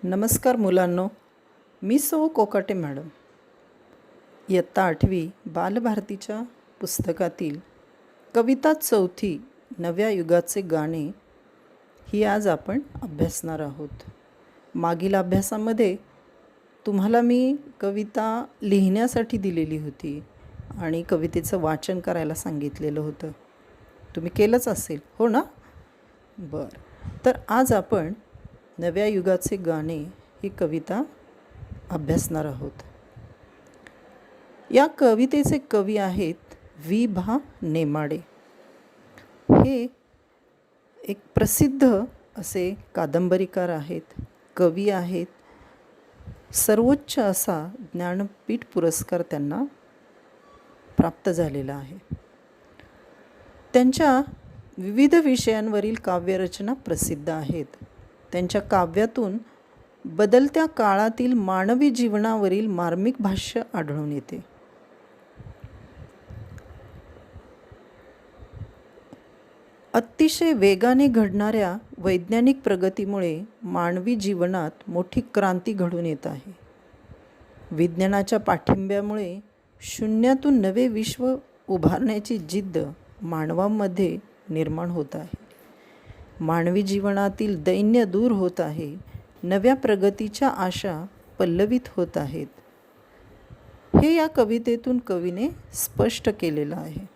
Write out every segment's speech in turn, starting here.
नमस्कार मुलांनो, मी सौ कोकाटे मॅडम. इयत्ता 8वी बालभारतीच्या पुस्तकातील कविता 4 नव्या युगाचे गाणे ही आज आपण अभ्यासणार आहोत. मागील अभ्यासामध्ये तुम्हाला मी कविता लिहिण्यासाठी दिलेली होती आणि कवितेचं वाचन करायला सांगितलेलं होतं. तुम्ही केलंच असेल, हो ना? बरं, तर आज आपण नव्या युगाचे गाणे ही कविता अभ्यासणार आहोत. या कवितेचे कवी आहेत वि.भा. नेमाडे. हे एक प्रसिद्ध असे कादंबरीकार आहेत, कवी आहेत. सर्वोच्च असा ज्ञानपीठ पुरस्कार त्यांना प्राप्त झालेला आहे. त्यांच्या विविध विषयांवरील काव्यरचना प्रसिद्ध आहेत. त्यांच्या काव्यातून बदलत्या काळातील मानवी जीवनावरील मार्मिक भाष्य आढळून येते. अतिशय वेगाने घडणाऱ्या वैज्ञानिक प्रगतीमुळे मानवी जीवनात मोठी क्रांती घडून येत आहे. विज्ञानाच्या पाठिंब्यामुळे शून्यातून नवे विश्व उभारण्याची जिद्द मानवामध्ये निर्माण होत आहे. मानवी जीवनातील दैन्य दूर होत आहे. नव्या प्रगतीच्या आशा पल्लवित होत आहेत. हे या कवितेतून कवीने स्पष्ट केलेलं आहे.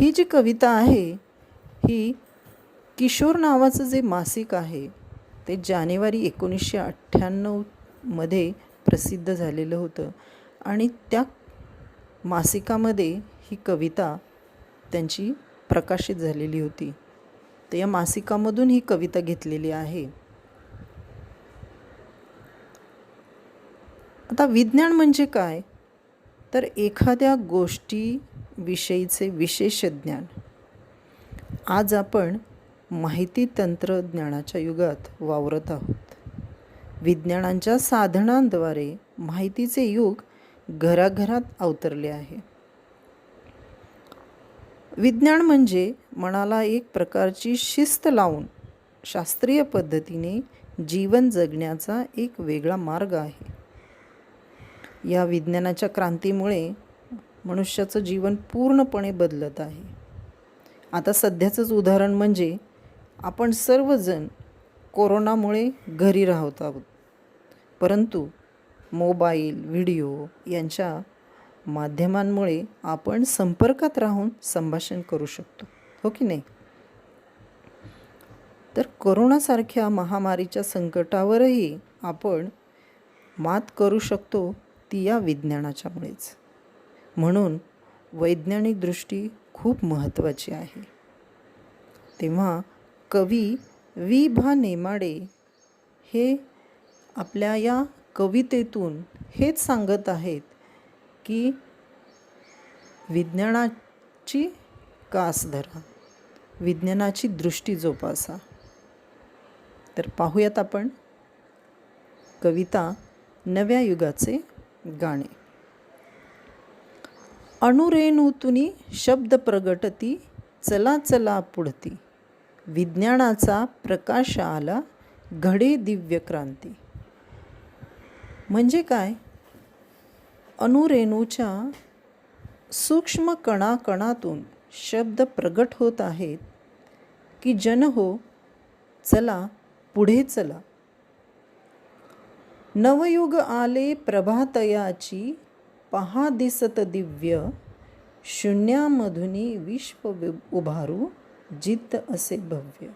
ही जी कविता आहे ही किशोर नावाचं जे मासिक आहे ते जानेवारी 1998 मध्ये प्रसिद्ध झालेलं होतं आणि त्या मासिकामध्ये ही कविता त्यांची प्रकाशित झालेली होती. तर या मासिकामधून ही कविता घेतलेली आहे. आता विज्ञान म्हणजे काय, तर एखाद्या गोष्टीविषयीचे विशेष ज्ञान. आज आपण माहिती तंत्रज्ञानाच्या युगात वावरत आहोत. विज्ञानांच्या साधनांद्वारे माहितीचे युग घराघरात अवतरले आहे. विज्ञान म्हणजे मनाला एक प्रकारची शिस्त लावून शास्त्रीय पद्धतीने जीवन जगण्याचा एक वेगळा मार्ग आहे. या विज्ञानाच्या क्रांतीमुळे मनुष्याचं जीवन पूर्णपणे बदलत आहे. आता सध्याचंच उदाहरण म्हणजे आपण सर्वजण कोरोनामुळे घरी राहत आहोत, परंतु मोबाईल, व्हिडिओ यांच्या माध्यमांमुळे आपण संपर्कात राहून संभाषण करू शकतो, हो की नाही? तर कोरोनासारख्या महामारीच्या संकटावरही आपण मात करू शकतो, ती या विज्ञानाच्यामुळेच. म्हणून वैज्ञानिक दृष्टी खूप महत्त्वाची आहे. तेव्हा कवी वि.भा. नेमाडे हे आपल्या या कवितेतून हेच सांगत आहेत की विज्ञानाची कास धरा, विज्ञानाची दृष्टी जोपासा. तर पाहूयात आपण कविता नव्या युगाचे गाणे. अणुरेणूतुनी शब्द प्रगटती, चला चला पुढती, विज्ञानाचा प्रकाश आला, घडे दिव्य क्रांती. म्हणजे काय? अणुरेणूच्या सूक्ष्म कणाकणातून शब्द प्रगट होत आहेत की जन हो, चला पुढे चला. नवयुग आले प्रभातयाची, पहा दिसत दिव्य, शून्यामधुनी विश्व उभारू, जिद्द असे भव्य.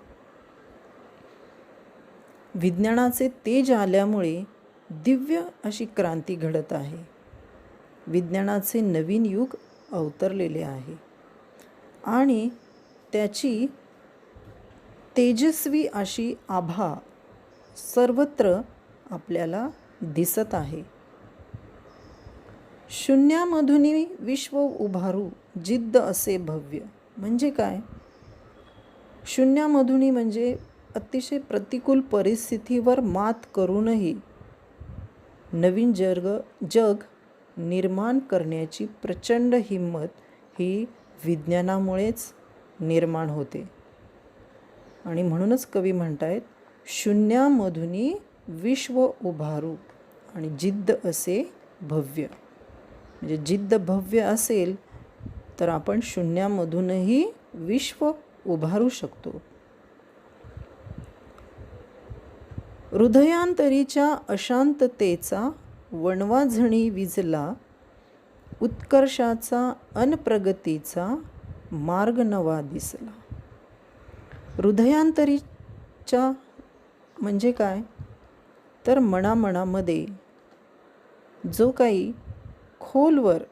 विज्ञानाचे तेज आल्यामुळे दिव्य अशी क्रांती घडत आहे. विज्ञानाचे नवीन युग अवतरलेले आहे आणि त्याची तेजस्वी अशी आभा सर्वत्र आपल्याला दिसत आहे. शून्यामधुनी विश्व उभारू, जिद्द असे भव्य. म्हणजे काय? शून्यामधुनी म्हणजे अतिशय प्रतिकूल परिस्थितीवर मात करूनही नवीन जग निर्माण करण्याची प्रचंड हिंमत ही विज्ञानामुळेच निर्माण होते. आणि म्हणूनच कवी म्हणतायत, शून्यामधुनी विश्व उभारू. आणि जिद्द असे भव्य. म्हणजे जिद्द भव्य असेल तर आपण शून्यामधूनही विश्व उभारू शकतो. हृदयांतरीच्या अशांततेचा वणवा झणी विजला, उत्कर्षाचा अन प्रगतीचा मार्ग नवा दिसला. हृदयांतरीच्या म्हणजे काय, तर मनामध्ये जो काही खोलवर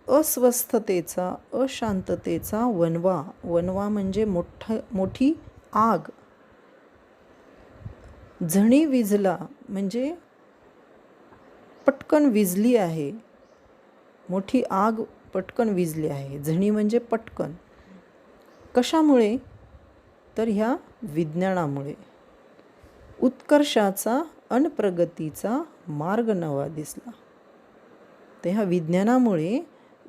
अस्वस्थतेचा, अशांततेचा वणवा म्हणजे मोठी आग. झणी विजला म्हणजे पटकन विजली आहे, मोठी आग पटकन विजली आहे. झणी म्हणजे पटकन. कशामुळे, तर ह्या विज्ञानामुळे. उत्कर्षाचा अन प्रगतीचा मार्ग नवा दिसला. तर ह्या विज्ञानामुळे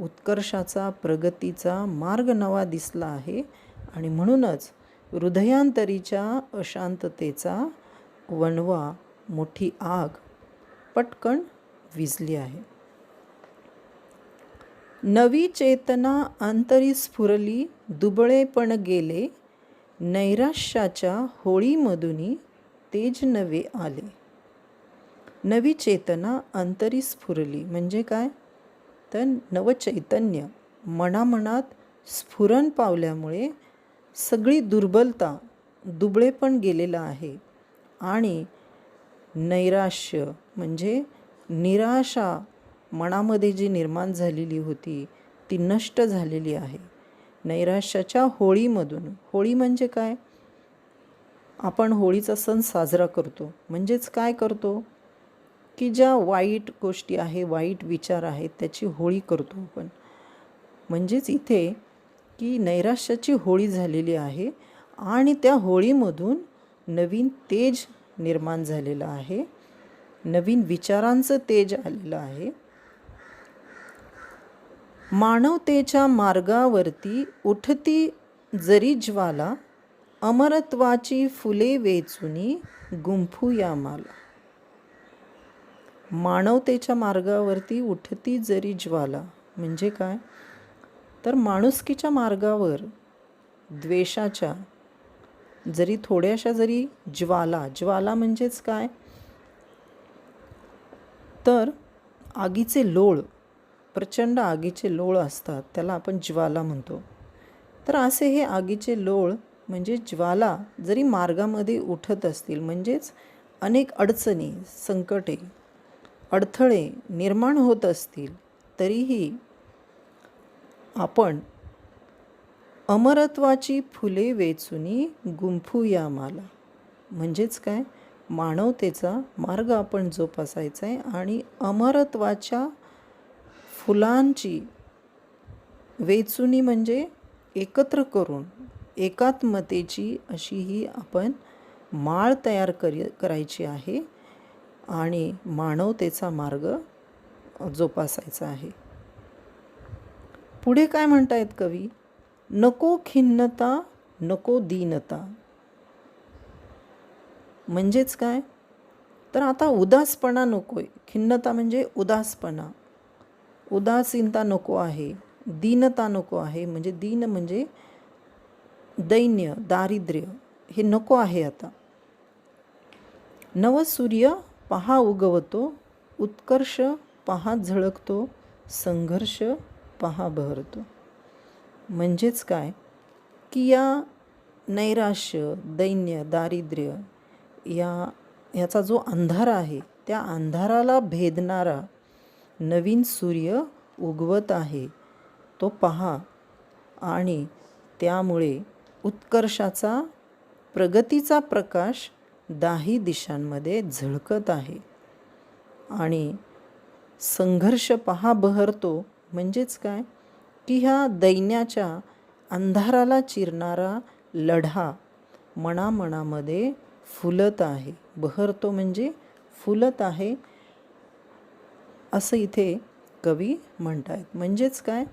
उत्कर्षाचा, प्रगतीचा मार्ग नवा दिसला आहे. आणि म्हणूनच हृदयांतरीच्या अशांततेचा वणवा, मोठी आग पटकन विजली आहे. नवी चेतना अंतरी स्फुरली, दुबळेपण गेले, नैराश्याच्या होळीमधुनी तेज नवे आले. नवी चेतना अंतरी स्फुरली म्हणजे काय, तर नवचैतन्य मनात स्फुरण पावल्यामुळे सगळी दुर्बलता, दुबळेपण गेलेलं आहे. आणि नैराश्य म्हणजे निराशा मनामध्ये जी निर्माण झालेली होती ती नष्ट झालेली आहे. नैराश्याच्या होळीमधून. होळी म्हणजे काय, आपण होळीचा सण साजरा करतो. म्हणजेच काय करतो की ज्या वाईट गोष्टी आहे, वाईट विचार आहेत, त्याची होळी करतो आपण. म्हणजेच इथे की नैराश्याची होळी झालेली आहे आणि त्या होळीमधून नवीन तेज निर्माण झालेलं आहे, नवीन विचारांचं तेज आलेलं आहे. मानवतेच्या मार्गावरती उठती जरी ज्वाला, अमरत्वाची फुले वेचुनी गुंफूया माला. मानवतेच्या मार्गावरती उठती जरी ज्वाला म्हणजे काय, तर माणुसकीच्या मार्गावर द्वेषाच्या जरी थोड्याशा जरी ज्वाला म्हणजेच काय, तर आगीचे लोळ, प्रचंड आगीचे लोळ असतात, त्याला आपण ज्वाला म्हणतो. तर असे हे आगीचे लोळ म्हणजे ज्वाला जरी मार्गामध्ये उठत असतील, म्हणजेच अनेक अडचणी, संकटे, अडथळे निर्माण होत असतील, तरीही आपण अमरत्वाची फुले वेचुनी गुंफूया माला. म्हणजेच काय, मानवतेचा मार्ग आपण जोपासायचा आहे आणि अमरत्वाच्या फुलांची वेचुनी म्हणजे एकत्र करून एकात्मतेची अशी ही आपण माळ तयार करायची आहे आणि मानवतेचा मार्ग जोपासायचा आहे. पुढे काय म्हणतायत कवी, नको खिन्नता नको दीनता. म्हणजेच काय, तर आता उदासपणा नको आहे. खिन्नता म्हणजे उदासपणा, उदासीनता नको आहे. दीनता नको आहे, म्हणजे दीन म्हणजे दैन्य, दारिद्र्य, हे नको आहे आता. नवसूर्य पहा उगवतो, उत्कर्ष पहा झळकतो, संघर्ष पहा बहरतो. म्हणजेच काय की या नैराश्य, दैन्य, दारिद्र्य याचा जो अंधार आहे, त्या अंधाराला भेदणारा नवीन सूर्य उगवत आहे, तो पहा. आणि त्यामुळे उत्कर्षाचा, प्रगतीचा प्रकाश दाही दिशांमध्ये झळकत आहे. आणि संघर्ष पहा बहरतो म्हणजेच काय की ह्या दैन्याच्या अंधाराला चिरणारा लढा मनामध्ये फुलत आहे. बहरतो म्हणजे फुलत आहे असं इथे कवी म्हणतायत. म्हणजेच काय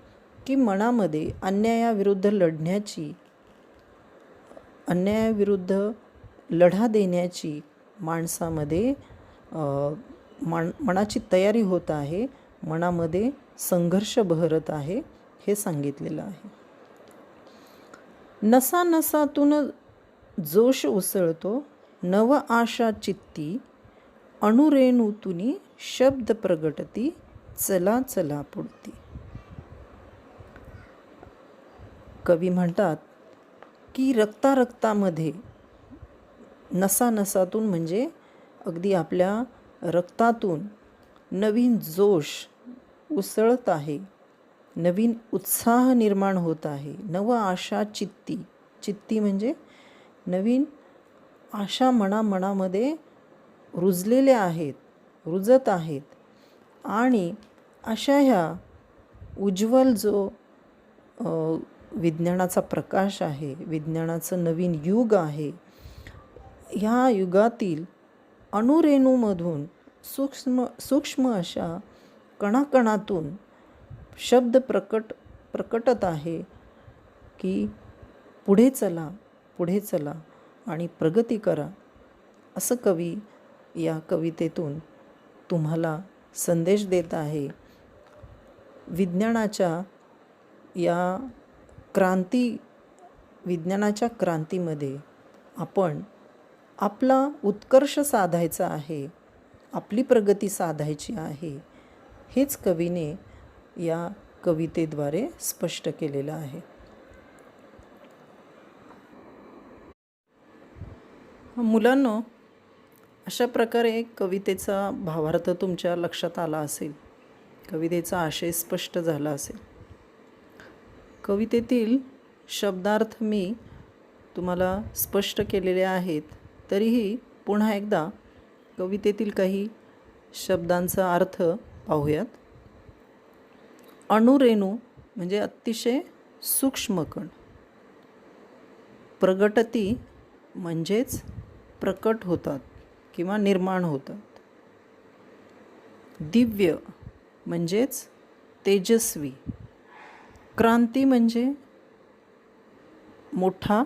की मनामध्ये अन्यायाविरुद्ध लढण्याची, अन्यायाविरुद्ध लढा देण्याची माणसामध्ये मनाची तयारी होत आहे, मनामध्ये संघर्ष बहरत आहे, हे सांगितलेलं आहे. नसानसातून जोश उसळतो, नव आशा चित्ती, अणुरेणूतुनी शब्द प्रगटती, चला चला पुढती. कवी म्हणतात की रक्तामध्ये, नसानसातून म्हणजे अगदी आपल्या रक्तातून नवीन जोश उसळत आहे, नवीन उत्साह निर्माण होत आहे. नव आशा चित्ती, चित्ती म्हणजे नवीन आशा मनामध्ये रुजलेल्या आहेत, रुजत आहेत. आणि अशा ह्या उज्ज्वल जो विज्ञानाचा प्रकाश आहे, विज्ञानाचं नवीन युग आहे, ह्या युगातील अणुरेणूमधून सूक्ष्म अशा कणाकणातून शब्द प्रकटत आहे की पुढे चला आणि प्रगती करा. असं कवी या कवितेतून तुम्हाला संदेश देत आहे. विज्ञानाच्या या विज्ञानाच्या क्रांतीमध्ये आपण आपला उत्कर्ष साधायचा आहे, आपली प्रगती साधायची आहे, हेच कवीने या कवितेद्वारे स्पष्ट केलेलं आहे. मुलांनो, अशा प्रकारे कवितेचा भावार्थ तुमच्या लक्षात आला असेल, कवितेचा आशय स्पष्ट झाला असेल. कवितेतील शब्दार्थ मी तुम्हाला स्पष्ट केलेले आहेत. तरीही पुन्हा एकदा कवितेतील काही शब्दांचा अर्थ पाहूयात. अणुरेणू म्हणजे अतिशय सूक्ष्म कण, प्रगटती म्हणजेच प्रकट होतात किंवा निर्माण होतात, दिव्य म्हणजेच तेजस्वी, क्रांती म्हणजे मोठा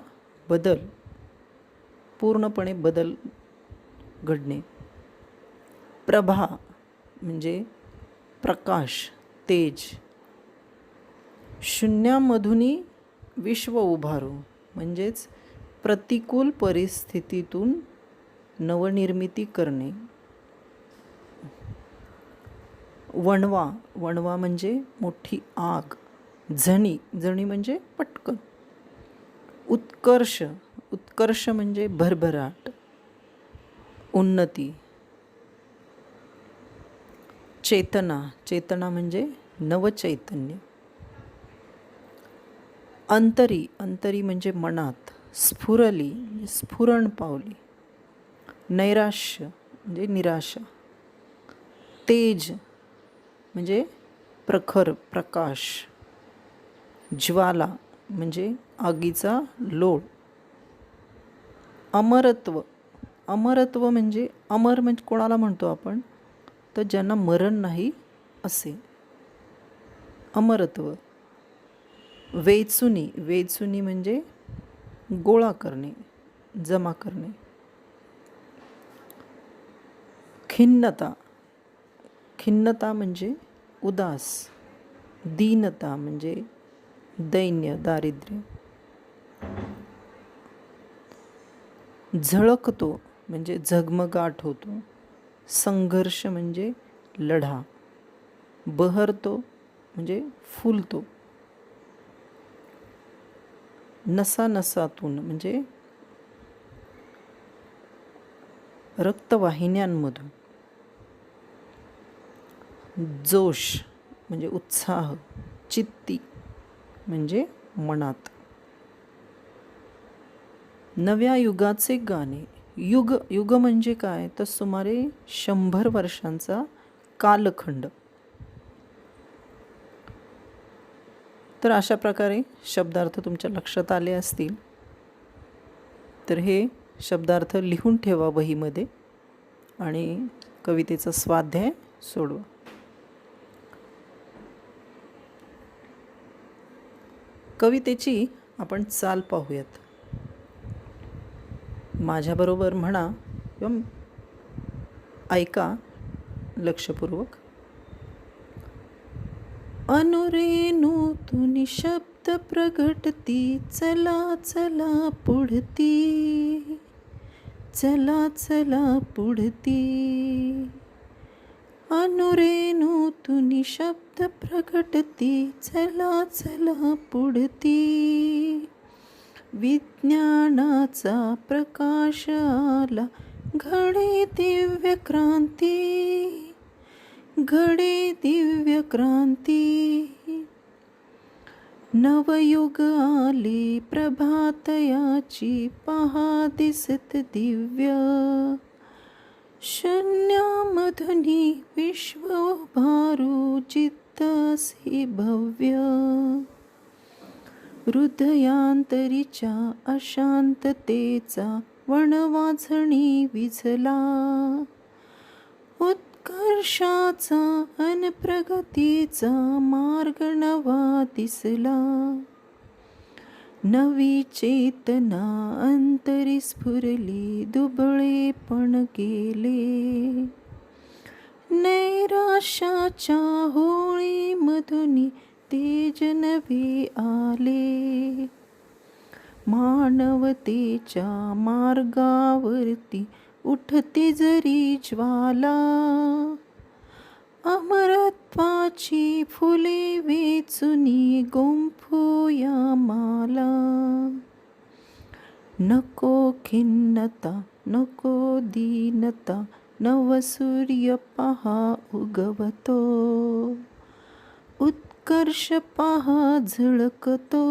बदल, पूर्णपणे बदल घडणे, प्रभा म्हणजे प्रकाश, तेज, शून्यामधूनी विश्व उभारू म्हणजेच प्रतिकूल परिस्थितीतून नवनिर्मिती करणे, वणवा म्हणजे मोठी आग, झणी म्हणजे पटकन, उत्कर्ष म्हणजे भरभराट, उन्नती, चेतना म्हणजे नवचैतन्य, अंतरी म्हणजे मनात, स्फुरली म्हणजे स्फुरण पावली, नैराश्य म्हणजे निराशा, तेज म्हणजे प्रखर प्रकाश, ज्वाला म्हणजे आगीचा लोळ, अमरत्व म्हणजे अमर म्हणजे कोणाला म्हणतो आपण, तर ज्यांना मरण नाही असे अमरत्व. वेचुनी म्हणजे गोळा करणे, जमा करणे. खिन्नता म्हणजे उदास, दीनता म्हणजे दैन्य, दारिद्र्य. झळकतो म्हणजे झगमगाट होतो, संघर्ष म्हणजे लढा, बहरतो म्हणजे फुलतो, नसानसातून म्हणजे रक्तवाहिन्यांमधून, जोश म्हणजे उत्साह, चित्ती म्हणजे मनात. नव्या युगाचे गाणे. युग म्हणजे काय, तर सुमारे 100 वर्षांचा कालखंड. तर अशा प्रकारे शब्दार्थ तुमच्या लक्षात आले असतील. तर हे शब्दार्थ लिहून ठेवा वहीमध्ये आणि कवितेचा स्वाध्याय सोडवा. कवितेची आपण चाल पाहूयात. माझ्याबरोबर म्हणा किंवा ऐका लक्षपूर्वक. अनुरेणूतून शब्द प्रगटती, चला चला पुढती, चला चला पुढती. अनुरेणूतून शब्द प्रगटती, चला चला पुढती. विज्ञानाचा प्रकाश आला, घडे दिव्य क्रांती, घडे दिव्य क्रांती. नवयुग आले प्रभातयाची, पहा दिसत दिव्य. शून्यामधुनी विश्व उभारू, जिद्दासी भव्य. हृदयांतरीच्या अशांततेचा वणवाजणी विझला, उत्कर्षाचा अन प्रगतीचा मार्ग नवा दिसला. नवी चेतना अंतरी स्फुरली, दुबळेपण गेले. नैराश्याच्या होळीमधुनी तेज नवे आले. मानवतेच्या मार्गावरती उठती जरी ज्वाला, अमरत्वाची फुले वेचुनी गुंफूया माला. नको खिन्नता, नको दीनता, नवसूर्य पहा उगवतो. उत्कर्ष पहा झळकतो,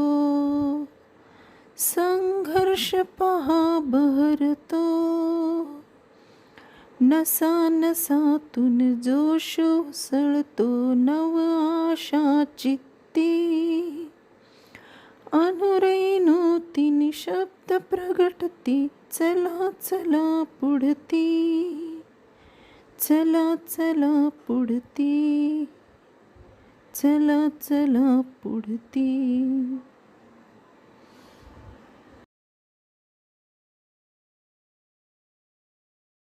संघर्ष पहा बहरतो. नसा नसातून जोश उसळतो, नव आशा चित्ती. अनुरेणूतीन शब्द प्रगटती, चला चला पुढती, चला चला पुढती, चला चला पुढती.